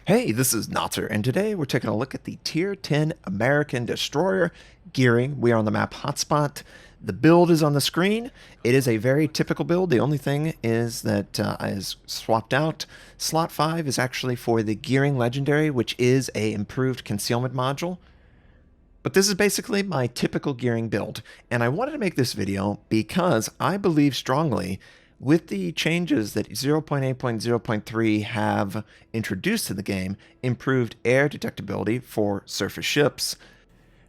Hey, this is Notser, and today we're taking a look at the Tier 10 American Destroyer gearing. We are on the map Hotspot. The build is on the screen. It is a very typical build. The only thing is that is swapped out. Slot 5 is actually for the Gearing Legendary, which is a improved concealment module. But this is basically my typical gearing build, and I wanted to make this video because I believe strongly with the changes that 0.8.0.3 have introduced to the game, improved air detectability for surface ships,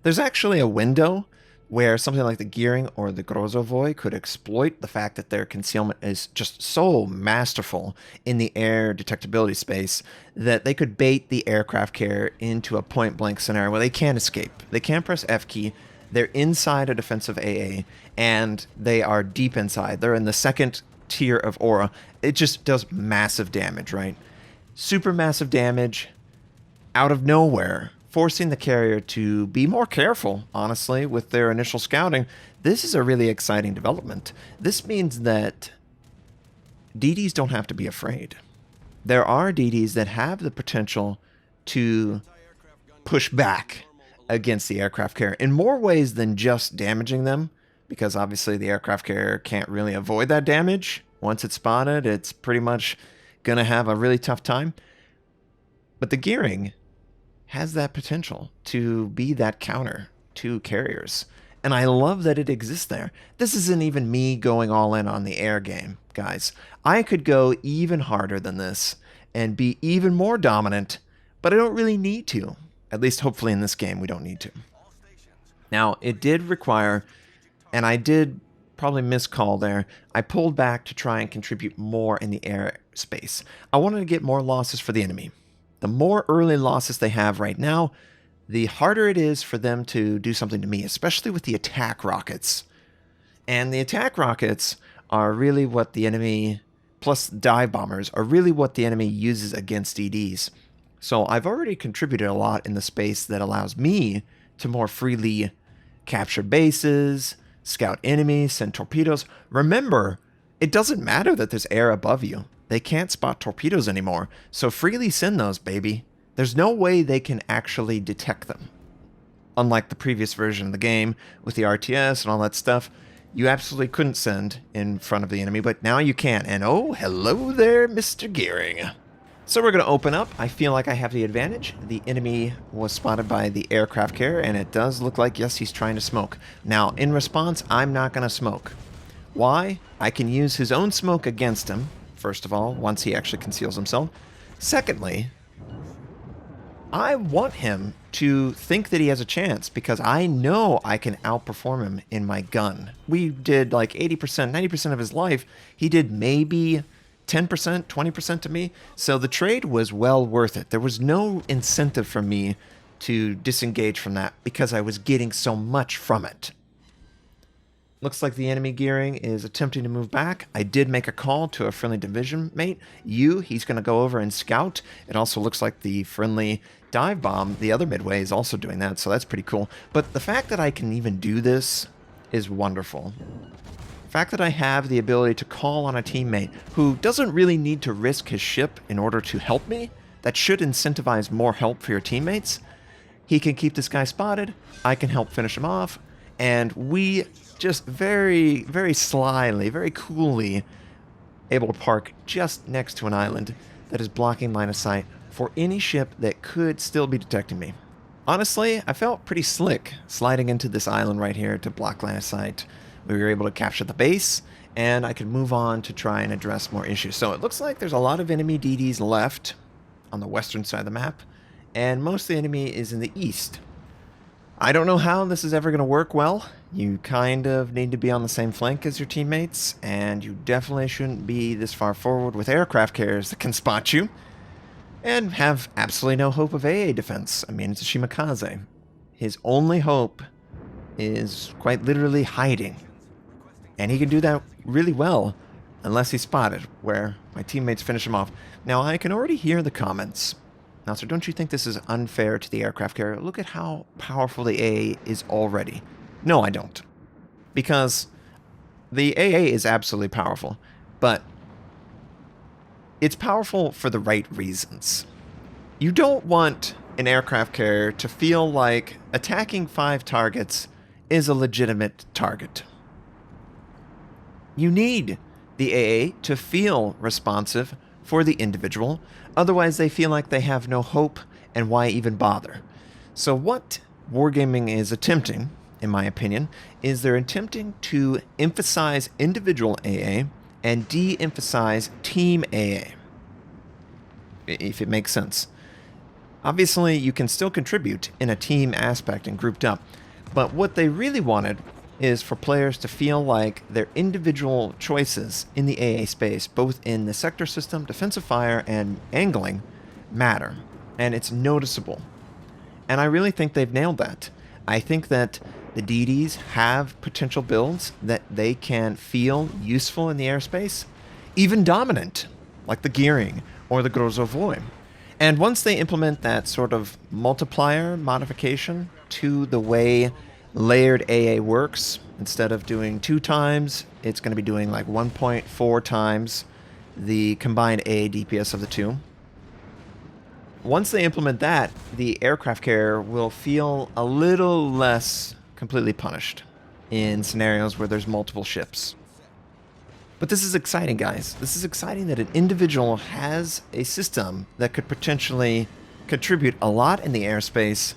there's actually a window where something like the Gearing or the Grozovoi could exploit the fact that their concealment is just so masterful in the air detectability space that they could bait the aircraft carrier into a point-blank scenario where they can't escape. They can't press F key. They're inside a defensive AA, and they are deep inside. They're in the second tier of aura. It just does massive damage, right? Super massive damage out of nowhere, forcing the carrier to be more careful, honestly, with their initial scouting. This is a really exciting development. This means that DDs don't have to be afraid. There are DDs that have the potential to push back against the aircraft carrier in more ways than just damaging them, because obviously the aircraft carrier can't really avoid that damage. Once it's spotted, it's pretty much going to have a really tough time. But the Gearing has that potential to be that counter to carriers. And I love that it exists there. This isn't even me going all in on the air game, guys. I could go even harder than this and be even more dominant, but I don't really need to. At least hopefully in this game we don't need to. Now, it did require, and I did probably miscall there, I pulled back to try and contribute more in the air space. I wanted to get more losses for the enemy. The more early losses they have right now, the harder it is for them to do something to me, especially with the attack rockets. And the attack rockets are really what the enemy, plus dive bombers, are really what the enemy uses against DDs. So I've already contributed a lot in the space that allows me to more freely capture bases, scout enemies, send torpedoes. Remember, it doesn't matter that there's air above you. They can't spot torpedoes anymore, so freely send those, baby. There's no way they can actually detect them. Unlike the previous version of the game, with the RTS and all that stuff, you absolutely couldn't send in front of the enemy, but now you can. And oh, hello there, Mr. Gearing. So we're going to open up. I feel like I have the advantage. The enemy was spotted by the aircraft carrier, and it does look like, yes, he's trying to smoke. Now, in response, I'm not going to smoke. Why? I can use his own smoke against him, first of all, once he actually conceals himself. Secondly, I want him to think that he has a chance because I know I can outperform him in my gun. We did like 80%, 90% of his life. He did maybe 10%, 20% to me. So the trade was well worth it. There was no incentive for me to disengage from that because I was getting so much from it. Looks like the enemy Gearing is attempting to move back. I did make a call to a friendly division mate. He's going to go over and scout. It also looks like the friendly dive bomb, the other midway, is also doing that, so that's pretty cool. But the fact that I can even do this is wonderful. The fact that I have the ability to call on a teammate who doesn't really need to risk his ship in order to help me, that should incentivize more help for your teammates. He can keep this guy spotted, I can help finish him off, and we just very, very slyly, very coolly able to park just next to an island that is blocking line of sight for any ship that could still be detecting me. Honestly, I felt pretty slick sliding into this island right here to block line of sight. We were able to capture the base, and I could move on to try and address more issues. So it looks like there's a lot of enemy DDs left on the western side of the map, and most of the enemy is in the east. I don't know how this is ever going to work well. You kind of need to be on the same flank as your teammates, and you definitely shouldn't be this far forward with aircraft carriers that can spot you, and have absolutely no hope of AA defense. I mean, it's a Shimakaze. His only hope is quite literally hiding, and he can do that really well unless he's spotted, where my teammates finish him off. Now, I can already hear the comments. Now, so don't you think this is unfair to the aircraft carrier? Look at how powerful the AA is already. No, I don't. Because the AA is absolutely powerful, but it's powerful for the right reasons. You don't want an aircraft carrier to feel like attacking 5 targets is a legitimate target. You need the AA to feel responsive for the individual, otherwise they feel like they have no hope and why even bother. So what Wargaming is attempting, in my opinion, is they're attempting to emphasize individual AA and de-emphasize team AA, if it makes sense. Obviously, you can still contribute in a team aspect and grouped up, but what they really wanted is for players to feel like their individual choices in the AA space, both in the sector system, defensive fire, and angling, matter, and it's noticeable. And I really think they've nailed that. I think that the DDs have potential builds that they can feel useful in the airspace, even dominant, like the gearing or the Grozovoi. And once they implement that sort of multiplier modification to the way layered AA works, instead of doing 2 times, it's going to be doing like 1.4 times the combined AA DPS of the two. Once they implement that, the aircraft carrier will feel a little less completely punished in scenarios where there's multiple ships. But this is exciting, guys. This is exciting that an individual has a system that could potentially contribute a lot in the airspace,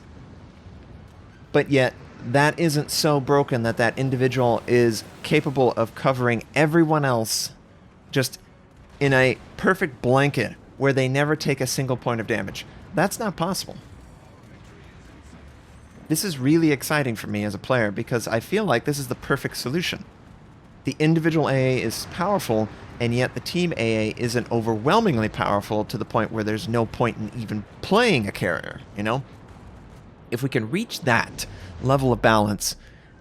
but yet that isn't so broken that that individual is capable of covering everyone else just in a perfect blanket where they never take a single point of damage. That's not possible. This is really exciting for me as a player because I feel like this is the perfect solution. The individual AA is powerful, and yet the team AA isn't overwhelmingly powerful to the point where there's no point in even playing a carrier, you know? If we can reach that level of balance,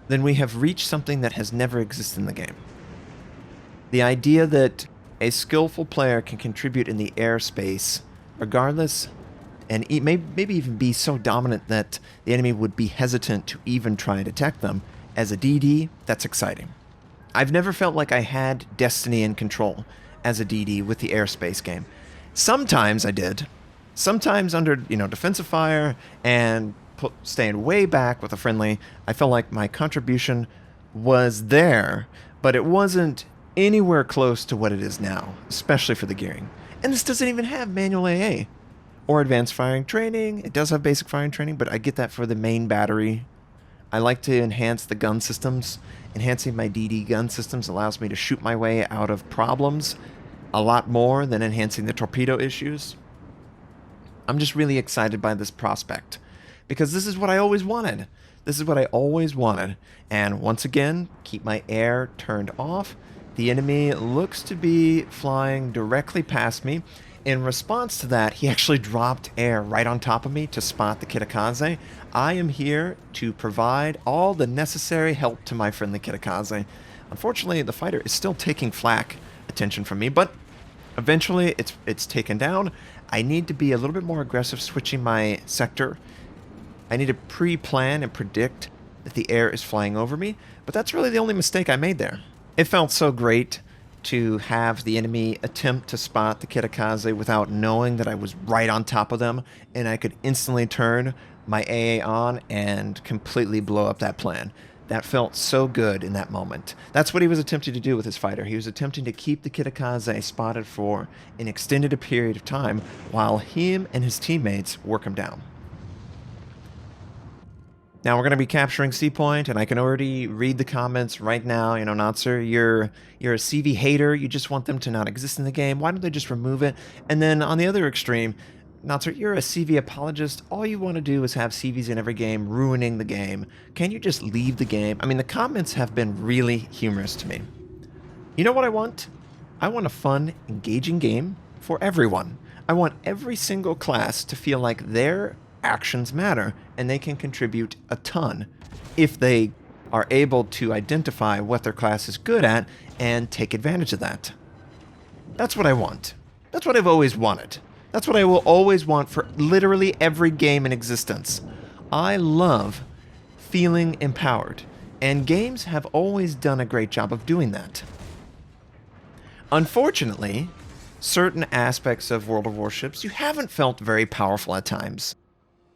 then we have reached something that has never existed in the game. The idea that a skillful player can contribute in the airspace, regardless, and maybe even be so dominant that the enemy would be hesitant to even try and attack them. As a DD, that's exciting. I've never felt like I had destiny and control as a DD with the airspace game. Sometimes I did. Sometimes under, defensive fire and staying way back with a friendly, I felt like my contribution was there, but it wasn't anywhere close to what it is now, especially for the gearing. And this doesn't even have manual AA or advanced firing training. It does have basic firing training, but I get that for the main battery. I like to enhance the gun systems. Enhancing my DD gun systems allows me to shoot my way out of problems a lot more than enhancing the torpedo issues. I'm just really excited by this prospect because this is what I always wanted. This is what I always wanted. And once again, keep my air turned off. The enemy looks to be flying directly past me. In response to that, he actually dropped air right on top of me to spot the Kitakaze. I am here to provide all the necessary help to my friendly Kitakaze. Unfortunately, the fighter is still taking flak attention from me, but eventually it's taken down. I need to be a little bit more aggressive switching my sector. I need to pre-plan and predict that the air is flying over me, but that's really the only mistake I made there. It felt so great to have the enemy attempt to spot the Kitakaze without knowing that I was right on top of them, and I could instantly turn my AA on and completely blow up that plan. That felt so good in that moment. That's what he was attempting to do with his fighter. He was attempting to keep the Kitakaze spotted for an extended period of time while him and his teammates work him down. Now we're going to be capturing C Point, and I can already read the comments right now. Notser, you're a CV hater. You just want them to not exist in the game. Why don't they just remove it? And then on the other extreme, Notser, you're a CV apologist. All you want to do is have CVs in every game, ruining the game. Can you just leave the game? I mean, the comments have been really humorous to me. You know what I want? I want a fun, engaging game for everyone. I want every single class to feel like their actions matter, and they can contribute a ton if they are able to identify what their class is good at and take advantage of that. That's what I want. That's what I've always wanted. That's what I will always want for literally every game in existence. I love feeling empowered, and games have always done a great job of doing that. Unfortunately, certain aspects of World of Warships, you haven't felt very powerful at times.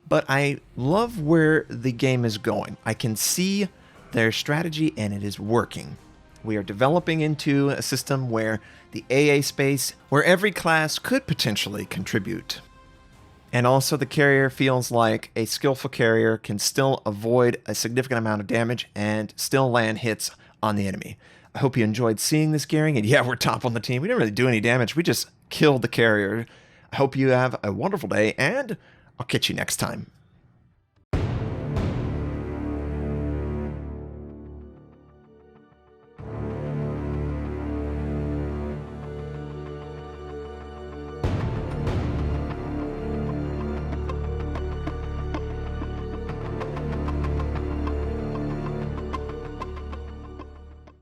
But I love where the game is going. I can see their strategy and it is working. We are developing into a system where the AA space, where every class could potentially contribute. And also the carrier feels like a skillful carrier can still avoid a significant amount of damage and still land hits on the enemy. I hope you enjoyed seeing this gearing, and yeah, we're top on the team. We didn't really do any damage, we just killed the carrier. I hope you have a wonderful day, and I'll catch you next time.